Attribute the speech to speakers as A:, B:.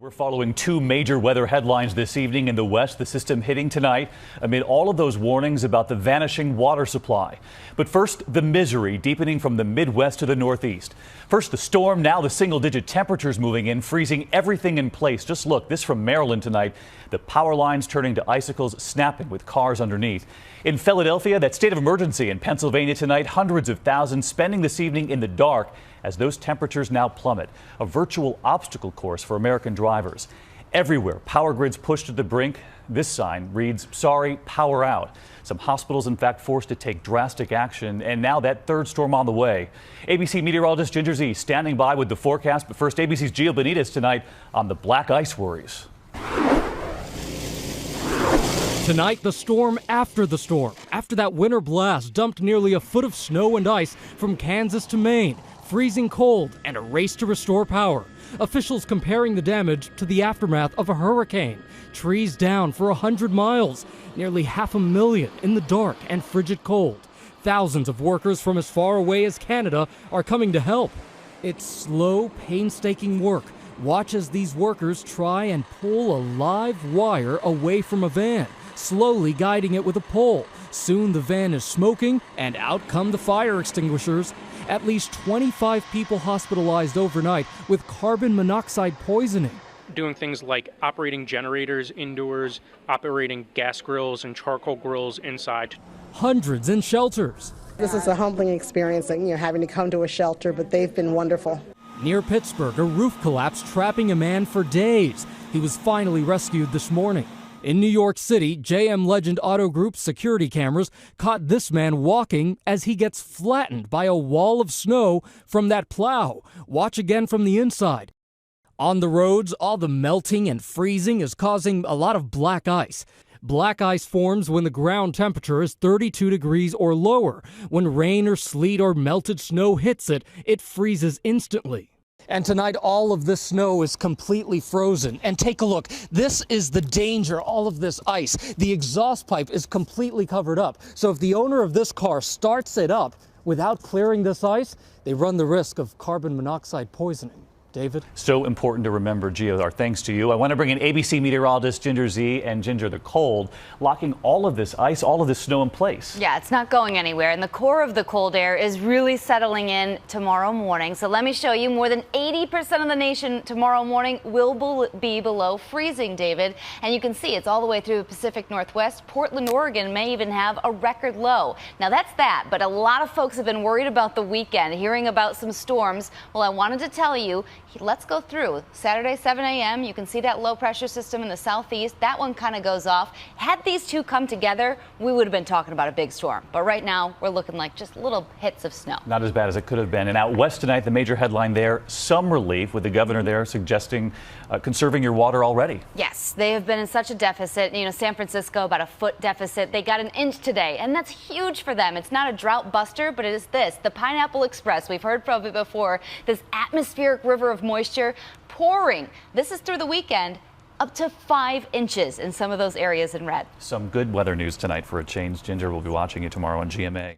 A: We're following two major weather headlines this evening in the west, the system hitting tonight amid all of those warnings about the vanishing water supply. But first, the misery deepening from the Midwest to the Northeast. First, the storm, now the single-digit temperatures moving in, freezing everything in place. Just look, this from Maryland tonight. The power lines turning to icicles, snapping with cars underneath. In Philadelphia, that state of emergency in Pennsylvania tonight, hundreds of thousands spending this evening in the dark as those temperatures now plummet. A virtual obstacle course for American drivers. Everywhere, power grids pushed to the brink. This sign reads, "Sorry, power out." Some hospitals, in fact, forced to take drastic action. And now that third storm on the way. ABC meteorologist Ginger Zee standing by with the forecast. But first, ABC's Gio Benitez tonight on the black ice worries.
B: Tonight, the storm after the storm. After that winter blast dumped nearly a foot of snow and ice from Kansas to Maine. Freezing cold and a race to restore power. Officials comparing the damage to the aftermath of a hurricane. Trees down for 100 miles. Nearly 500,000 in the dark and frigid cold. Thousands of workers from as far away as Canada are coming to help. It's slow, painstaking work. Watch as these workers try and pull a live wire away from a van, slowly guiding it with a pole. Soon the van is smoking, and out come the fire extinguishers. At least 25 people hospitalized overnight with carbon monoxide poisoning.
C: Doing things like operating generators indoors, operating gas grills and charcoal grills inside.
B: Hundreds in shelters.
D: This is a humbling experience, having to come to a shelter, but they've been wonderful.
B: Near Pittsburgh, a roof collapsed, trapping a man for days. He was finally rescued this morning. In New York City, JM Legend Auto Group's security cameras caught this man walking as he gets flattened by a wall of snow from that plow. Watch again from the inside. On the roads, all the melting and freezing is causing a lot of black ice. Black ice forms when the ground temperature is 32 degrees or lower. When rain or sleet or melted snow hits it, it freezes instantly. And tonight, all of this snow is completely frozen. And take a look. This is the danger, all of this ice. The exhaust pipe is completely covered up. So if the owner of this car starts it up without clearing this ice, they run the risk of carbon monoxide poisoning. David?
A: So important to remember, Gio. Our thanks to you. I want to bring in ABC meteorologist Ginger Zee and Ginger, the cold, locking all of this ice, all of this snow in place.
E: Yeah, it's not going anywhere. And the core of the cold air is really settling in tomorrow morning. So let me show you, more than 80% of the nation tomorrow morning will be below freezing, David. And you can see it's all the way through the Pacific Northwest. Portland, Oregon may even have a record low. Now that's that, but a lot of folks have been worried about the weekend, hearing about some storms. Well, I wanted to tell you, let's go through. Saturday, 7 a.m., you can see that low pressure system in the southeast. That one kind of goes off. Had these two come together, we would have been talking about a big storm. But right now, we're looking like just little hits of snow.
A: Not as bad as it could have been. And out west tonight, the major headline there, some relief, with the governor there suggesting conserving your water already.
E: Yes, they have been in such a deficit. San Francisco, about a foot deficit. They got an inch today, and that's huge for them. It's not a drought buster, but it is this, the Pineapple Express. We've heard from it before. This atmospheric river of moisture pouring. This is through the weekend, up to 5 inches in some of those areas in red.
A: Some good weather news tonight for a change. Ginger will be watching you tomorrow on GMA.